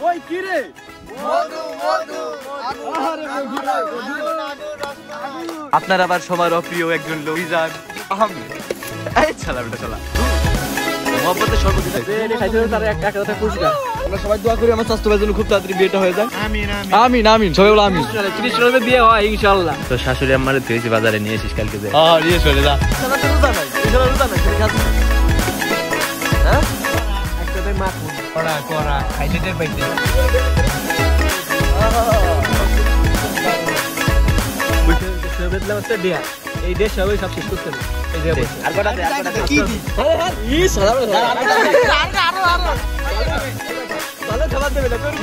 ওই কি রে আপনার আবার সবার অপ্রিয় একজন লোক রিজান আহমেদ। এই শালা বেটা শালা মোহাম্মদের সর্বতি খাইতে তার একটা পুরস্কার। আমরা সবাই দোয়া করি আমার স্বাস্থ্য জন্য খুব তাড়াতাড়ি বিয়েটা হয়ে যায়। আমিন আমিন আমিন সবাই বলো আমিন। 30 সালে বিয়ে হয় ইনশাআল্লাহ। তো শাশুড়ি আমারে তুইছি বাজারে নিয়ে এসিস কালকে যে। নিয়ে চলে যা। শালা তো রোজা নাই। শালা রোজা নাই তুই খাস। হ্যাঁ একটাতে মাছ করা করা খাইতে দে পাইতে। বেদলা হচ্ছে দিয়া এই দেশ সবাই সব শেষ করতে হবে। এই যে আর কটা দে আর কটা কি দি ই সারা আরো ভালো খাবার দেবে না তোর।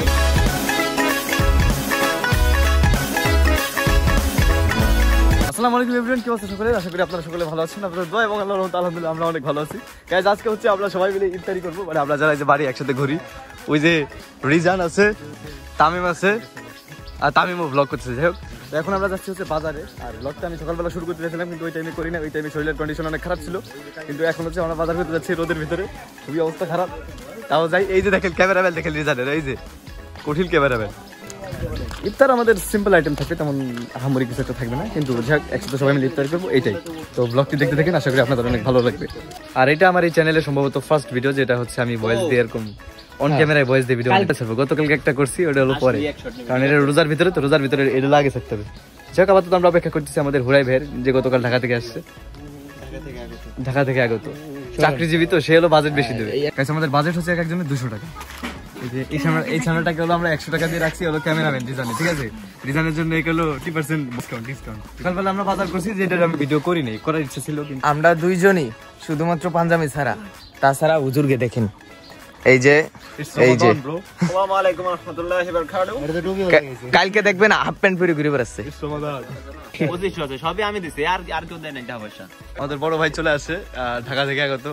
আসসালামু আলাইকুম এভরিওয়ান, কি অবস্থা সকলের? আশা করি আপনারা সকলে ভালো আছেন। আপনাদের দোয়া এবং আল্লাহর রহমতে আলহামদুলিল্লাহ আমরা অনেক ভালো আছি। গাইস আজকে হচ্ছে আমরা সবাই মিলে ইফতারি করব, মানে আমরা যারা এই যে বাড়ি একসাথে ঘুরি। ওই যে রিজান আছে, তামিম আছে, আর তামিমও ব্লগ করতেছে। যাই হোক এখন আমরা যাচ্ছি হচ্ছে বাজারে। আর ব্লগটা আমি সকালবেলা শুরু করতে চাইছিলাম কিন্তু ওই টাইমে করি না। ওই টাইমে শরীরের কন্ডিশন অনেক খারাপ ছিল। কিন্তু এখন হচ্ছে আমরা বাজার করতে যাচ্ছি রোদের ভিতরে, খুবই অবস্থা খারাপ। তাও যাই। এই যে দেখেন ক্যামেরাম্যান দেখেন রিজানের, এই যে কঠিন ক্যামেরাম্যান। ইফতার আমাদের সিম্পল আইটেম থাকবে, তেমন আহামরি কিছু একটা থাকবে না, কিন্তু যাক একসাথে সবাই মিলে ইফতার করবো এইটাই। তো ব্লগটি দেখতে থাকেন, আশা করি আপনাদের অনেক ভালো লাগবে। আর এটা আমার এই চ্যানেলে সম্ভবত ফার্স্ট ভিডিও, যেটা হচ্ছে আমি ভয়েস দিয়ে এরকম অন ক্যামেরায় ভয়েস দিয়ে ভিডিও ছাড়বো। গতকালকে একটা করছি, ওটা হলো পরে, কারণ এটা রোজার ভিতরে, তো রোজার ভিতরে এটা লাগে থাকতে হবে। যাক আপাতত আমরা অপেক্ষা করতেছি আমাদের হুরাই ভাইয়ের, যে গতকাল ঢাকা থেকে আসছে। ঢাকা থেকে আগত চাকরিজীবী, তো সে হলো বাজেট বেশি দেবে। আমাদের বাজেট হচ্ছে এক একজনের 200 টাকা। এই চ্যানেলটাকে হলো আমরা 100 টাকা দিয়ে রাখছি, হলো ক্যামেরাম্যান রিজানে, ঠিক আছে? রিজানের জন্য এই হলো 20% ডিসকাউন্ট। সকালবেলা আমরা বাজার করছি, যেটা আমি ভিডিও করি নাই, করার ইচ্ছা ছিল কিন্তু আমরা দুইজনই শুধুমাত্র পাঞ্জাবি ছাড়া, তাছাড়া হুজুরকে দেখেন। এই যে আসসালামু আলাইকুম ওয়া রাহমাতুল্লাহি ওয়া বারাকাতুহু। কালকে দেখবেন হাফ প্যান্ট পরে ঘুরে বেড়াচ্ছে। সবই আমি দিছি, আর কেউ দেয় না টাকা পয়সা। আমাদের বড় ভাই চলে আসে ঢাকা থেকে আগত।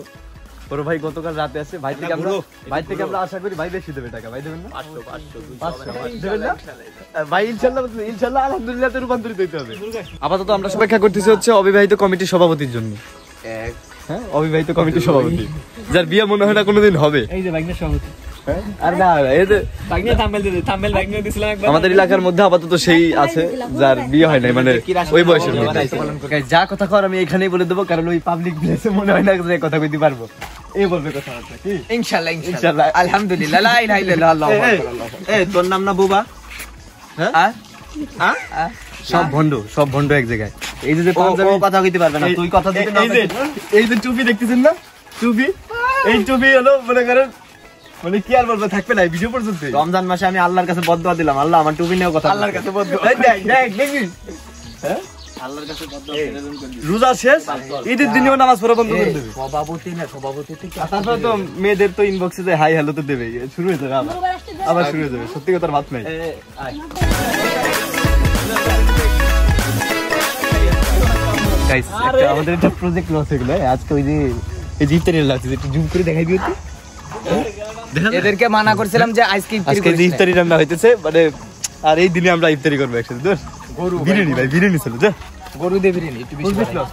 বড় ভাই গতকাল রাতে আসে। ভাই থেকে আমরা আশা করি ভাই বেশি দেবে টাকা। ভাই দেবেন না? 500 দেবেন না ভাই? ইনশাআল্লাহ আলহামদুলিল্লাহ তে রূপান্তরিত হইতে হবে। আপাতত আমরা অপেক্ষা করতেছি হচ্ছে অবিবাহিত কমিটির সভাপতির জন্য। হ্যাঁ, অবিবাহিত কমিটির সভাপতি, যার বিয়ে মনে হয় না কোনোদিন হবে। এই যে ভাগ্নের সভাপতি। আমাদের এলাকার মধ্যে আপাতত সেই আছে যার বিয়ে হয় নাই, মানে ওই বয়সের মধ্যে। যা কথা কর আমি এখানেই বলে দেবো, কারণ ওই পাবলিক প্লেসে মনে হয় না যে কথা কইতে পারবো। এই বলবে কথা কি? ইনশাআল্লাহ ইনশাআল্লাহ আলহামদুলিল্লাহ লা ইলাহা ইল্লাল্লাহ আল্লাহু আকবার। এই তোর নাম না বুবা? হ্যাঁ সব ভন্ড এক জায়গায়। এই যে পাঞ্জাবি কথা কইতে পারবে না, তুই কথা দিতে না। এই যে টুপি দেখতেছেন না, টুপি, এই টুপি হলো মনে করেন, মানে কি আর বলবো, থাকবে না ভিডিও পর্যন্ত। রমজান মাসে আমি আল্লাহর কাছে বদদোয়া দিলাম, আল্লাহ আমার টুপি নিয়েও কথা। আল্লাহর কাছে বদদোয়া দেখিস, হ্যাঁ আল্লাহর কাছে বদদোয়া। রোজা শেষ, ঈদের দিনেও নামাজ পড়া বন্ধ করে দেবে। সভাপতি থেকে তারপরে তো মেয়েদের তো ইনবক্সে যে হাই হ্যালো তো দেবে, শুরু হয়ে যাবে আবার শুরু হয়ে যাবে। সত্যি কথার ভাত নাই। গাইস আমাদের একটা প্রজেক্ট লস হয়ে গেল আজকে। ওই যে এই জিপটারি লাগছে, একটু জুম করে দেখাই দিও তো। এদেরকে মানা করছিলাম যে আজকে ইফতারি রান্না হইতেছে, মানে আর এই দিনে আমরা ইফতারি করবো একসাথে। গরু বিরিয়ানি, ভাই বিরিয়ানি ছিল, যা গরু দিয়ে বিরিয়ানি।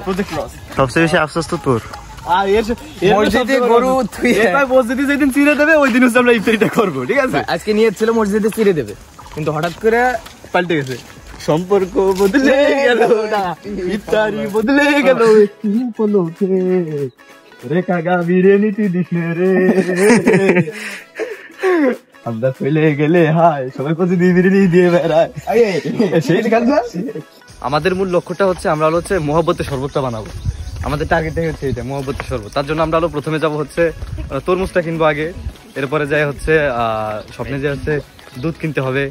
Project loss. সবচেয়ে বেশি আফসোস তো তোর। আর মসজিদে গরু তুই মসজিদে যেদিন চিড়ে দেবে ওই দিন হচ্ছে আমরা ইফতারিটা করবো, ঠিক আছে? আজকে নিয়ত ছিল মসজিদে চিড়ে দেবে, কিন্তু হঠাৎ করে পাল্টে গেছে। সম্পর্ক বদলে গেল না, ইফতারি বদলে গেল। রেখা গা বিরিয়ানি তুই দিস রে, আমরা চলে গেলে হায় সবাই প্রতিদিন বিরিয়ানি দিয়ে বেড়ায়। আমাদের মূল লক্ষ্যটা হচ্ছে আমরা হচ্ছে মহব্বতের শরবতটা বানাবো। আমাদের টার্গেটটাই হচ্ছে এটা, মহব্বতের শরবত। তার জন্য আমরা প্রথমে যাবো হচ্ছে তরমুজটা কিনবো আগে, এরপরে যাই হচ্ছে স্বপ্নে যে হচ্ছে দুধ কিনতে হবে।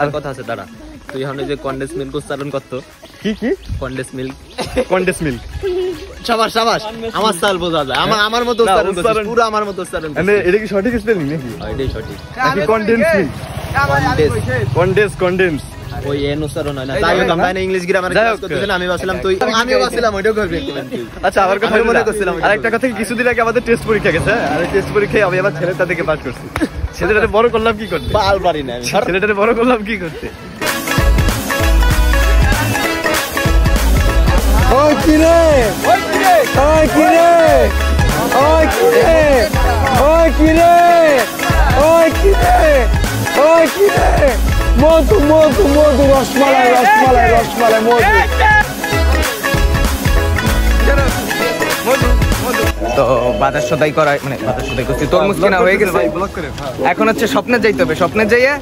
আর কথা আছে দাঁড়া, তুই এখন যে কন্ডেন্স মিল্ক উচ্চারণ করতো। কি কন্ডেন্স মিল্ক? শাবাশ শাবাশ, আমার স্টাইল বোঝা যায়। আমার মতো উচ্চারণ করছিস, পুরো আমার মতো উচ্চারণ করছিস। মানে এটা কি সঠিক স্পেলিং নাকি? এটাই সঠিক। নাকি কন্ডেন্স মিল্ক? কন্ডেন্স ওই এন উচ্চারণ হয় না। তাই আমরা না ইংলিশ গ্রামার ক্লাস করতেছেন, আমিও ভাবছিলাম ওইটাও করবি। আচ্ছা আমার কথা মনে করছিলাম। আরেকটা কথা, কিছুদিন আগে আমাদের টেস্ট পরীক্ষা গেছে, আর টেস্ট পরীক্ষায় আমি আবার ছেলেটা থেকে পাস করছি। ছেলেটারে বড় করলাম কি করতে? বাল পারি না। ছেলেটারে বড় করলাম কি করতে? ওই কিরে, ওই কিরে, ওই কিরে, ওই কিরে, ওই কিরে, ওই কি রে মধু রসমালাই মধু তো বাজার সদাই করা মানে বাজার সদাই করছি তরমুজ কেনা হয়ে গেছে এখন হচ্ছে স্বপ্নে যাইতে হবে স্বপ্নে যাইয়ে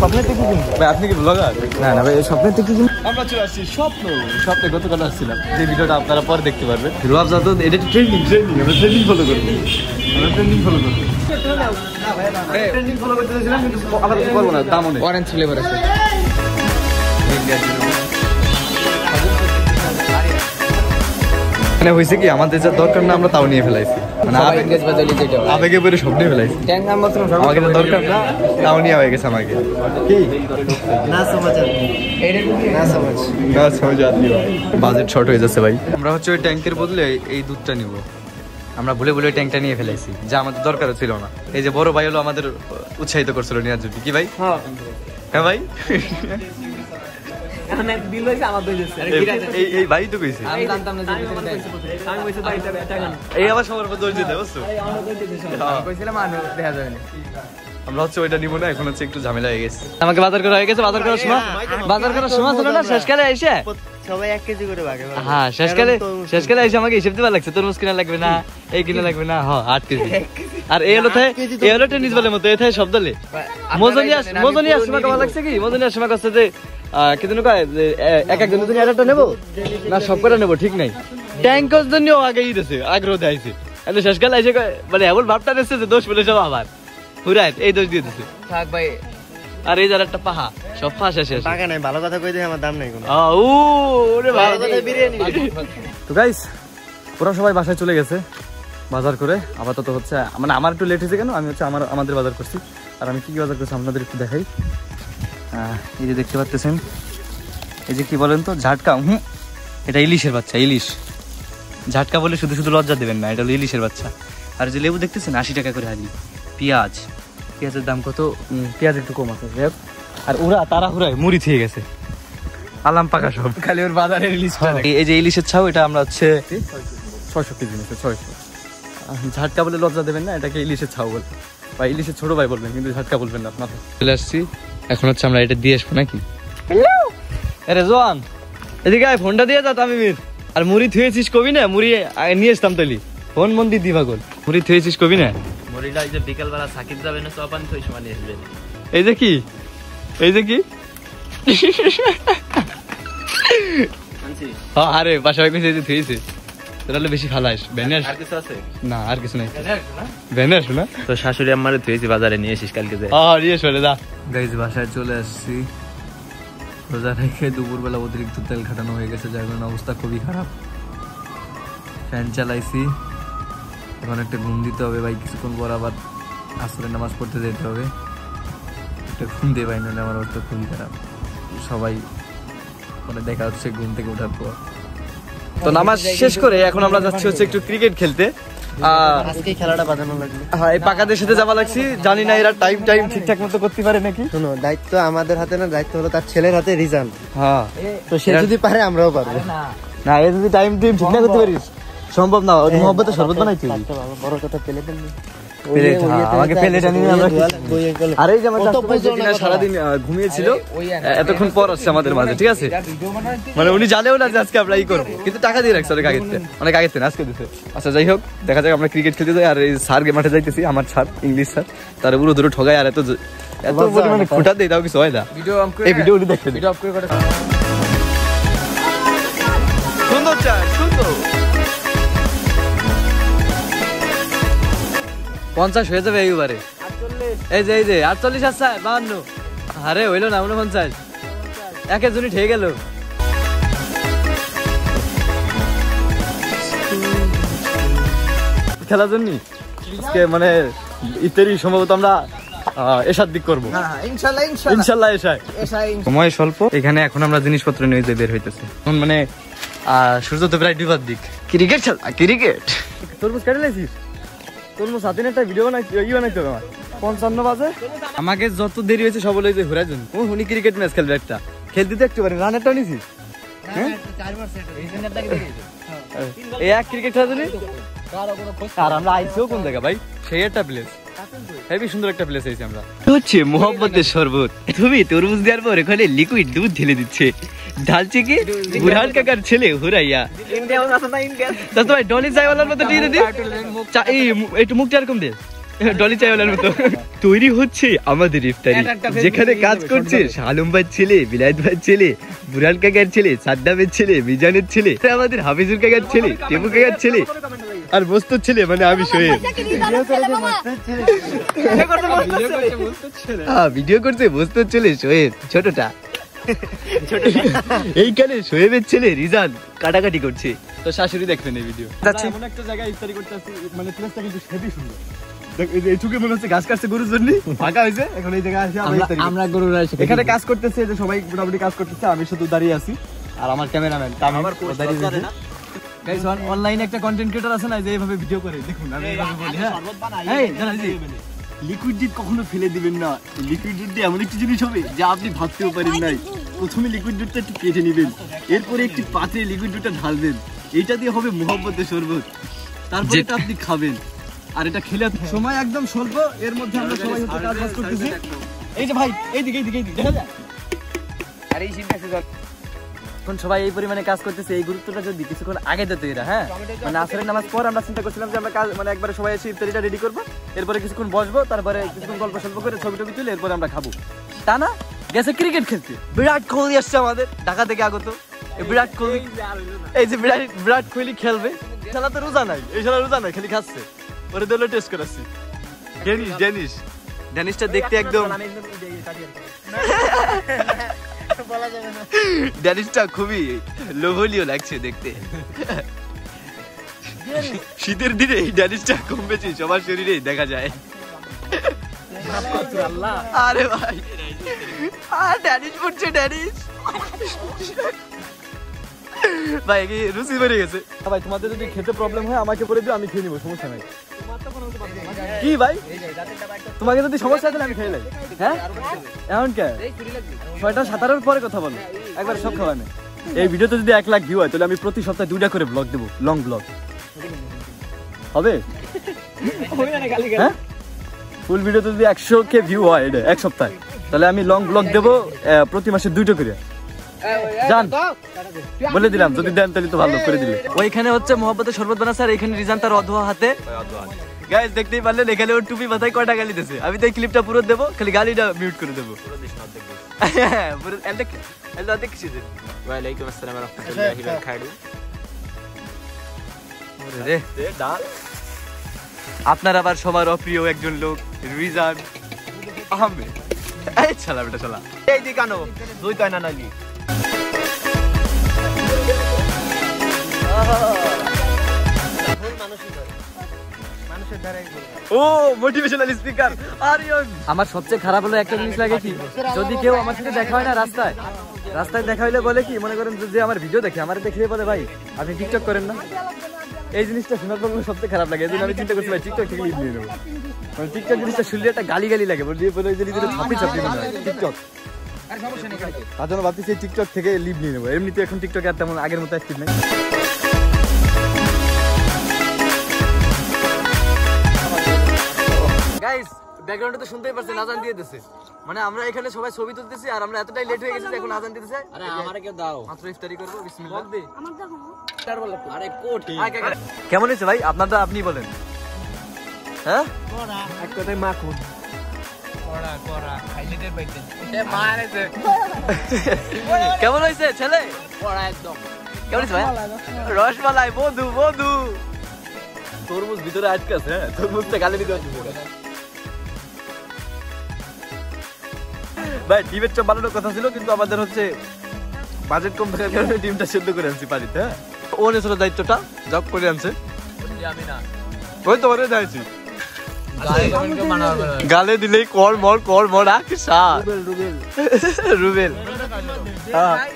স্বপ্নে থেকে ভাই আপনি কি ব্লগার? না ভাই স্বপ্নে থেকে আমরা চলে আসছি স্বপ্নে গতকাল আসছিলাম যে ভিডিওটা আপনারা পরে দেখতে পারবেন। রুয়াব জাতো এটা ট্রেন্ডিং আমরা ট্রেন্ডিং ফলো করবো ট্রেন্ডিং ফলো করতে চাইছিলাম কিন্তু আবার করবো না দাম অনেক অরেঞ্জ ফ্লেভার আছে মানে হয়েছে কি আমাদের যা দরকার না আমরা তাও নিয়ে ফেলাইছি মানে আবেগে পরে সব নিয়ে ফেলাইছি আমাকে যা দরকার না তাও নিয়ে হয়ে গেছে আমাকে কি বাজেট শর্ট হয়ে যাচ্ছে ভাই। আমরা হচ্ছে ওই ট্যাঙ্কের বদলে এই দুধটা নিব। আমরা ভুলে ওই ট্যাঙ্কটা নিয়ে ফেলাইছি যা আমাদের দরকারও ছিল না। এই যে বড় ভাই হলো আমাদের উৎসাহিত করছিল নেওয়ার জন্য। কি ভাই? হ্যাঁ ভাই এই ভাই তো কইছে এই আবার সবার উপর দোষ দিতে বুঝছো। আমরা হচ্ছে ওইটা নিব না এখন হচ্ছে একটু ঝামেলা হয়ে গেছে। আমাকে বাজার করা হয়ে গেছে বাজার করার সময় ছিল না শেষকালে এসে সবাই 1 কেজি করে ভাগে ভাগে হ্যাঁ শেষকালে এসে আমাকে হিসেব দিবা লাগছে তরমুজ কিনা লাগবে না এই কিনা লাগবে না 8 কেজি আর এই হলো টেনিস বলের মতো এথায় শব্দ দলে মজনিয়ার সময় কমা লাগছে কি মজনিয়ার সময় কাছে যে কিদিন কয় এক একজন দুদিন একটা নেব না সব করে নেব ঠিক নাই ট্যাঙ্কর জন্য আগেই দিয়েছে আগ্রহ দেখাইছে এত শেষকালে এসে মানে এমন ভাবটা দিচ্ছে যে দোষ বলে সব আবার পুরাই এই দোষ দিয়ে দিচ্ছে থাক ভাই আর এই যার একটা পাহা সব ফাঁসা শেষ টাকা নাই ভালো কথা কই দে আমার দাম নাই কোনো ওরে ভালো কথা বিরিয়ানি। তো গাইস পুরো সবাই বাসায় চলে গেছে বাজার করে আপাতত হচ্ছে মানে আমার একটু লেট হয়েছে কেন আমি হচ্ছে আমাদের বাজার করছি আর আমি কি কি বাজার করছি আপনাদের একটু দেখাই। এই যে দেখতে পাচ্ছেন এই যে কি বলেন তো ঝাটকা এটা ইলিশের বাচ্চা ইলিশ ঝাটকা বলে শুধু লজ্জা দেবেন না এটা হলো ইলিশের বাচ্চা। আর যে লেবু দেখতেছেন 80 টাকা করে হালি। পেঁয়াজের দাম কত? পেঁয়াজ একটু কম আছে আর ওরা তাড়াহুড়ায় মুড়ি থেকে গেছে আলাম পাকা সব খালি ওর বাজারের ইলিশটা এই যে ইলিশের ছাউ এটা আমরা হচ্ছে 600 কেজি নিচ্ছে 600। ঝাটকা বলে লজ্জা দেবেন না এটাকে ইলিশের ছাউ বলবেন বা ইলিশের ছোট ভাই বলবেন কিন্তু ঝাটকা বলবেন না আপনার। চলে আসছি এখন হচ্ছে আমরা এটা দিয়ে আসবো নাকি। আরে জোয়ান এদিকে ফোনটা দিয়ে যা তামিমের আর মুড়ি থুয়েছিস কবি না মুড়ি নিয়ে আসতাম তালি ফোন মন্দির দিবা গোল মুড়ি থুয়েছিস কবি না মুড়িটা এই যে বিকেলবেলা সাকিব যাবে না চপান তো সময় নিয়ে আসবে। এই যে কি হ্যাঁ আরে বাসায় কইছে যে থুয়েছে তাহলে বেশি ফালাস ব্যানার আর কিছু আছে না আর কিছু নাই ব্যানার শোনা তো শাশুড়ি আম্মারে তুইছি বাজারে নিয়ে এসিস কালকে যে নিয়ে চলে যা। গাইজ বাসায় চলে আসছি রোজা রেখে দুপুরবেলা অতিরিক্ত তেল খাটানো হয়ে গেছে যার কারণে অবস্থা খুবই খারাপ। ফ্যান চালাইছি এখন একটা ঘুম দিতে হবে ভাই কিছুক্ষণ পর আবার আসরের নামাজ পড়তে যেতে হবে একটা ঘুম দিয়ে ভাই নাহলে আমার অবস্থা খুবই খারাপ। সবাই মানে দেখা হচ্ছে ঘুম থেকে ওঠার পর। তো নামাজ শেষ করে এখন আমরা যাচ্ছি হচ্ছে একটু ক্রিকেট খেলতে। আজকে খেলাটা বাজানো লাগবে। হ্যাঁ এই পাকাদের সাথে যাওয়া লাগছি জানি না এরা টাইম ঠিকঠাক মতো করতে পারে নাকি। শোনো দায়িত্ব আমাদের হাতে না দায়িত্ব হলো তার ছেলের হাতে রিজান। হ্যাঁ তো সে যদি পারে আমরাও পারবো না এ যদি টাইম ঠিক না করতে পারিস সম্ভব না মোহাম্মতে শরবত বানাইতে হবে বড় কথা পেলে ফেলবি আমাকে পেলে জানি আমরা আরে যে আমাদের সারাদিন ঘুমিয়েছিল এতক্ষণ পর আসছে আমাদের মাঝে ঠিক আছে মানে উনি জানেও না যে আজকে আমরা এই করবো কিন্তু টাকা দিয়ে রাখছে অনেক আগের থেকে আজকে দিতে। আচ্ছা যাই হোক দেখা যাক আমরা ক্রিকেট খেলতে যাই আর এই স্যার মাঠে যাইতেছি আমার স্যার ইংলিশ স্যার তার পুরো দূরে ঠগায় আর এত পরিমাণে ফুটা দেয় তাও কিছু হয় না। এই ভিডিও দেখতে সুন্দর চার সুন্দর 50 হয়ে যাবে এইবারে এই যে 48 আছে 52 আরে হইলো না 49 একে জুনি ঠে গেল। খেলার জন্য আজকে মানে ইত্যাদি সম্ভবত আমরা এসার দিক করবো ইনশাল্লাহ এসায় সময় স্বল্প এখানে এখন আমরা জিনিসপত্র নিয়ে যে বের হইতেছি মানে সূর্য তো প্রায় ডুবার দিক ক্রিকেট ক্রিকেট তরমুজ কেটে লাইছিস তরমুজ হাতে একটা ভিডিও বানাইতে হবে আমার 55 বাজে আমাকে যত দেরি হয়েছে সব হলো যে ঘুরাইছেন উনি ক্রিকেট ম্যাচ খেলবে একটা খেলতে তো একটু পারি রানেরটা নিছিস এই এক ক্রিকেট খেলা আর আমরা আইসিও কোন জায়গা ভাই সেই একটা প্লেস হেভি সুন্দর একটা প্লেস আইছি আমরা। হচ্ছে মোহাম্মদের শরবত। তুমি তরমুজ দেওয়ার পর ওখানে লিকুইড দুধ ঢেলে দিচ্ছে, ঢালছে কি বুরহান কাকার ছেলে হুরাইয়া। তা তোমার ডলি চাইওয়ালার মতো দিয়ে দিদি একটু মুখটা এরকম দে, ডলি চাইওয়ালার মতো। তৈরি হচ্ছে আমাদের ইফতারি, যেখানে কাজ করছে শালম ভাইয়ের ছেলে, বিলায়েত ভাইয়ের ছেলে, বুরহান কাকার ছেলে, সাদ্দামের ছেলে, মিজানের ছেলে, আমাদের হাফিজুল কাকার ছেলে, টেপু কাকার ছেলে, আর বস্তুর ছেলে মানে আমি শোয়েব। ভিডিও করছে বস্তুর ছেলে শোয়েব, ছোটটা। এইখানে শোয়েবের ছেলে রিজান কাটাকাটি করছে। তো শাশুড়ি দেখবেন এই ভিডিও। যাচ্ছি। এমন একটা জায়গায় ইফতারি করতে আসছি, মানে প্লেসটা কিন্তু হেভি সুন্দর। দেখ এই যে এইটুকু মনে হচ্ছে ঘাস কাটছে গরুর জন্য, ফাঁকা হয়েছে। এখন এই জায়গায় আসি আমরা ইফতারি আমরা গরুর এখানে কাজ করতেছে, যে সবাই মোটামুটি কাজ করতেছে, আমি শুধু দাঁড়িয়ে আছি আর আমার ক্যামেরাম্যান তামিম দাঁড়িয়ে আছে। গাইস অনলাইনে একটা কন্টেন্ট ক্রিয়েটর আছে না, যে এইভাবে ভিডিও করে, দেখুন আমি এইভাবে বলি। হ্যাঁ এই দাঁড়া, লিকুইড দুধ কখনো ফেলে দিবেন না। লিকুইড দুধ দিয়ে এমন একটি জিনিস হবে যা আপনি ভাবতেও পারেন নাই। প্রথমে লিকুইড দুধটা একটু কেটে নেবেন, এরপরে একটি পাত্রে লিকুইড দুধটা ঢালবেন, এইটা দিয়ে হবে মোহাম্মদের শরবত। তারপরে এটা আপনি খাবেন, আর এটা খেলে সময় একদম স্বল্প, এর মধ্যে আমরা সবাই হচ্ছে কাজ বাজ করতেছি। এই যে ভাই এইদিকে এইদিকে এইদিকে দেখা যায়। আর এই সিনটাছে জল। এখন সবাই এই পরিমাণে কাজ করতেছে, এই গুরুত্বটা যদি কিছুক্ষণ আগে দিত এরা, হ্যাঁ মানে আসরের নামাজ পর আমরা চিন্তা করছিলাম যে আমরা কাজ মানে একবারে সবাই এসে ইফতারিটা রেডি করবো, এরপরে কিছুক্ষণ বসবো, তারপরে কিছুক্ষণ গল্প সল্প করে ছবি টবি তুলে এরপরে আমরা খাবো। তা না, গেছে ক্রিকেট খেলতে। বিরাট কোহলি আসছে আমাদের ঢাকা থেকে আগত। বিরাট কোহলি, এই যে বিরাট কোহলি খেলবে। খেলা তো রোজা নাই, এই খেলা রোজা নাই, খালি খাচ্ছে। ওরে দিলে টেস্ট করাচ্ছি। ডেনিসটা দেখতে একদম, ড্যানিশটা খুবই লোভনীয় লাগছে দেখতে। শীতের দিনে এই ড্যানিশটা কম বেশি সবার শরীরে দেখা যায়। আরে ভাই, আর ড্যানিশ পড়ছে, ড্যানিশ ভাই কি রুচি বেড়ে গেছে। ভাই তোমাদের যদি খেতে প্রবলেম হয় আমাকে বলে দিও, আমি খেয়ে নিবো, সমস্যা নাই। কি ভাই তোমাকে যদি সমস্যা হয় আমি খেয়ে লাই। হ্যাঁ এমন কে 6টা 17-এর পরে কথা বলো, একবার সব খাওয়া নেই। এই ভিডিওতে যদি 1 লাখ ভিউ হয় তাহলে আমি প্রতি সপ্তাহে 2টা করে ব্লগ দেবো, লং ব্লগ হবে। হ্যাঁ ফুল ভিডিওতে যদি 100K ভিউ হয় এটা 1 সপ্তাহে, তাহলে আমি লং ব্লগ দেবো প্রতি মাসে 2টা করে। জান বলে দিলাম, যদি দেন তাহলে তো ভালো করে দিলে। ওইখানে হচ্ছে মোহাম্মদের শরবত বানাচ্ছে, আর এখানে রিজান তার অধোয়া হাতে। গাইস দেখতেই পারলেন এখানে ওর টুপি মাথায় কয়টা গালি দিয়েছে। আমি তো এই ক্লিপটা পুরো দেবো, খালি গালিটা মিউট করে দেবো। ওয়ালাইকুম আসসালাম ওয়া রাহমাতুল্লাহি ওয়া বারাকাতুহু। আপনার আবার সবার অপ্রিয় একজন লোক রিজান আহমেদ। এই শালা বেটা শালা, এই দি কানো দুই তাই না নালি। ও মোটিভেশনাল স্পিকার আরিয়ন। আমার সবচেয়ে খারাপ হলো একটা জিনিস লাগে কি, যদি কেউ আমার সাথে দেখা হয় না রাস্তায় দেখা হইলে বলে কি, মনে করেন যে আমার ভিডিও দেখে আমার দেখে বলে ভাই আপনি টিকটক করেন না। এই জিনিসটা শোনার পর সবচেয়ে খারাপ লাগে। এই জন্য আমি চিন্তা করছি ভাই টিকটক থেকে লিভ নিয়ে নেবো। মানে টিকটক জিনিসটা শুনলে একটা গালি লাগে, বলে ছাপি মনে হয় টিকটক। তার জন্য ভাবতেছি টিকটক থেকে লিভ নিয়ে নেবো। এমনিতে এখন টিকটকে আর তেমন আগের মতো অ্যাক্টিভ নেই। গাইস ব্যাকগ্রাউন্ডে তো শুনতেই পারছেন, আজান দিয়ে দিতেছে। মানে আমরা এখানে সবাই ছবি তুলতেছি আর আমরা এতটাই লেট হয়ে গেছি যে এখন আজান দিতেছে। আরে আমারে কেউ দাও, মাত্র ইফতারি করব। বিসমিল্লাহ। আরে কোটি কেমন হয়েছে ভাই আপনারটা আপনি বলেন। হ্যাঁ এক কথায় মাখন। কেমন হয়েছে ছেলে? একদম কেমন হয়েছে ভাই? রসমালাই বধু তরমুজ ভিতরে আটকে আছে। হ্যাঁ তরমুজটা গালে দিতে হচ্ছে ভাই। ডিমের চপ বানানোর কথা ছিল, কিন্তু আমাদের হচ্ছে বাজেট কম থাকার কারণে ডিমটা সেদ্ধ করে আনছি পানিতে। হ্যাঁ ও নিয়েছিল দায়িত্বটা, জব করে আনছে। আমি না ওই তো ওরে যাইছি বানাবো গালে দিলেই কর মর আকিসা রুবেল।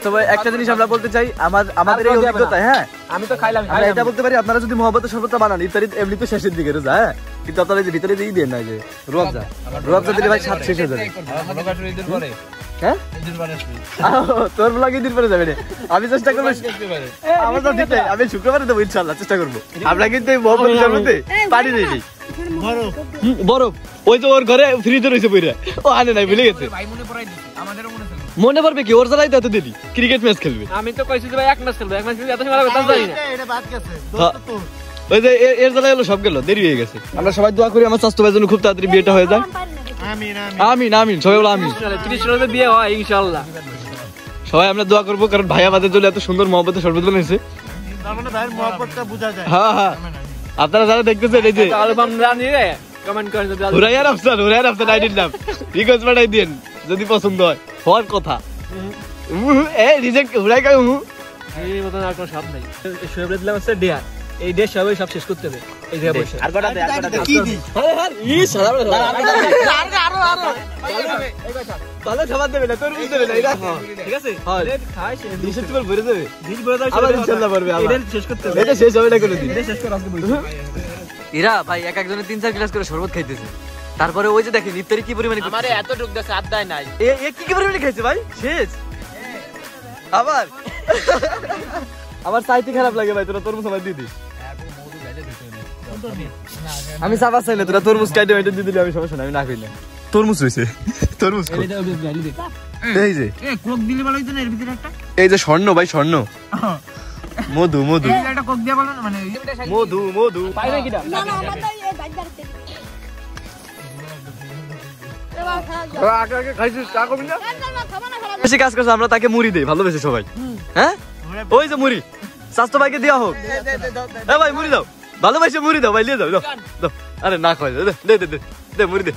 তো ভাই একটা জিনিস আমরা বলতে চাই, আমাদের এই অভিজ্ঞতা, হ্যাঁ আমি তো খাইলাম। আমরা এটা বলতে পারি, আপনারা যদি মোহাম্মতের শরবতটা বানান ইফতারি এমনি তো শেষের দিকে রোজা, হ্যাঁ কিন্তু আপনারা যে ভিতরে দিয়ে দেন না, যে রোয়াবজা দিলে ভাই 7 শেষ হয়ে যাবে। হ্যাঁ তোর ব্লগ দিন পরে যাবে। আমি চেষ্টা করবো, আমার তো ঠিক আছে, আমি শুক্রবারে দেবো ইনশাল্লাহ, চেষ্টা করবো। আমরা কিন্তু এই মোহাম্মদের মধ্যে পানি দিই বরফ ওই তো ওর ঘরে ফ্রিজে রয়েছে বইরা ও আনে নাই ভুলে গেছে ভাই মনে পড়াই দিছে আমাদেরও মনে ছিল মনে পড়বে কি ওর জ্বালাই তো এত দেরি ক্রিকেট ম্যাচ খেলবে আমি তো কইছি যে ভাই এক ম্যাচ খেলবো এক ম্যাচ খেলতে এত সময় লাগবে তা জানি না হ্যাঁ। ওই যে এর জ্বালাই হলো সব গেল দেরি হয়ে গেছে আমরা সবাই দোয়া করি আমার স্বাস্থ্য ভাইয়ের জন্য খুব তাড়াতাড়ি বিয়েটা হয়ে যায় আমিন আমিন সবাই বলো আমিন 30 জনের বিয়ে হয় ইনশাআল্লাহ সবাই আমরা দোয়া করবো কারণ ভাই আমাদের জন্য এত সুন্দর মহব্বতের শরবত বানিয়েছে হ্যাঁ হ্যাঁ আপনারা যারা দেখতেছেন এই যে অ্যালবাম জানিয়ে কমেন্ট করে যদি হুরাইয়ার আফসান আইডির নাম রিকোয়েস্ট পাঠাই দেন যদি পছন্দ হয় হওয়ার কথা রিজেক্ট হুরাই কাউ এই মতন আর কোনো শব্দ নাই শোয়েব দিলাম হচ্ছে ডিয়ার এই ডে সবাই সব শেষ করতে হবে এই যে বসে আর কটা দে কি দি ই সারা তাহলে খাবার দেবে না তোর বুঝতে দেবে না এটা ঠিক আছে হ্যাঁ খাই সে ডিশের টেবিল ভরে দেবে দিন বড় দাও আবার ইনশাআল্লাহ পারবে আবার এটা শেষ করতে হবে এটা শেষ হবে না কোনোদিন এটা শেষ করে আজকে বলছি এরা ভাই এক একজনে 3-4 গ্লাস করে শরবত খাইতেছে তারপরে ওই যে দেখেন ইফতারি কি পরিমাণে আমারে এত ঢুক দেছে আড্ডায় নাই এ কি পরিমাণে খাইছে ভাই শেষ আবার আমার চাইতে খারাপ লাগে ভাই তোরা তরমুজ আমার দিয়ে দিস আমি সাবাস চাইলে তোরা তরমুজ কাটে এটা দিয়ে দিলে আমি সমস্যা নাই আমি না খাইলে তরমুজ হইছে তরমুজ এই যে কোক দিলে ভালো হইতো না এর ভিতরে একটা এই যে স্বর্ণ ভাই স্বর্ণ মধু মধু একটা কোক দিয়া বলো না মানে মধু মধু পাইবে কিটা না না আমরা তো এই বাইক বাড়তে খাইছিস চা করবি না না খাবা না খারাপ বেশি কাজ করছে আমরা তাকে মুড়ি দেই ভালোবেসে সবাই হ্যাঁ ওই যে মুড়ি স্বাস্থ্য ভাইকে দেওয়া হোক এ ভাই মুড়ি দাও ভালোবাসে মুড়ি দাও ভাই নিয়ে দাও দাও দাও আরে না খাওয়াই দে দে দে দে দে মুড়ি দে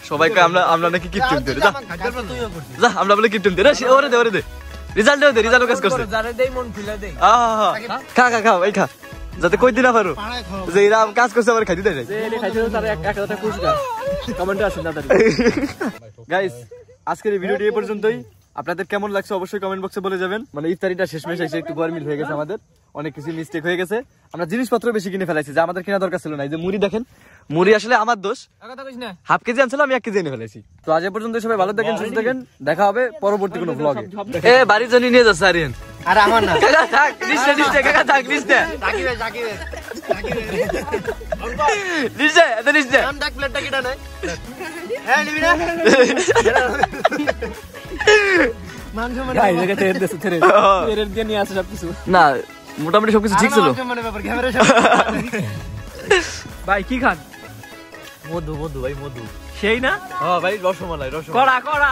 সবাইকে আমরা নাকি কিপটেম দেই যা আমরা বলে কিপটেম দেই রে ওরে দে ওরে দে রেজাল্ট দে রেজাল্ট কাজ করছে যারে দেই মন খুলে দেই আহা খা খা খা ভাই খা যাতে কই দিনা পারো যে এরা কাজ করছে আমার খাইতে দেয় যে এটা খাইছিল তার 1000 টাকা পুরস্কার কমেন্টে আসেন দাদা গাইস আজকের এই ভিডিওটি এই পর্যন্তই আপনাদের কেমন লাগছে অবশ্যই কমেন্ট বক্সে বলে যাবেন মানে ইফতারিটা শেষমেশ এসে একটু গরমিল হয়ে গেছে আমাদের অনেক কিছু মিস্টেক হয়ে গেছে আমরা জিনিসপত্র বেশি কিনে ফেলাইছি যা আমাদের কেনা দরকার ছিল না এই যে মুড়ি দেখেন মুড়ি আসলে আমার দোষ কথা কইছ না হাফ কেজি আনছিল আমি 1 কেজি এনে ফেলাইছি তো আজ এ পর্যন্ত সবাই ভালো থাকেন সুস্থ থাকেন দেখা হবে পরবর্তী কোনো ব্লগে এ বাড়ির জন্য নিয়ে যাচ্ছে আরিয়ান আর আমার না কাকা থাক নিশ্চয় কাকা থাক নিশ্চয় নিশ্চয় এত নিশ্চয় ডাক প্লেটটা কিটা নাই হ্যাঁ নিবি না মাংস মানে ভাই জায়গা তেল দেছে তেল তেল দিয়ে নিয়ে আসে সব কিছু না মোটামুটি সবকিছু ঠিক ছিল মানে ব্যাপার ক্যামেরা ভাই কি খান মধু মধু ভাই মধু সেই না হ্যাঁ ভাই রসমালাই কড়া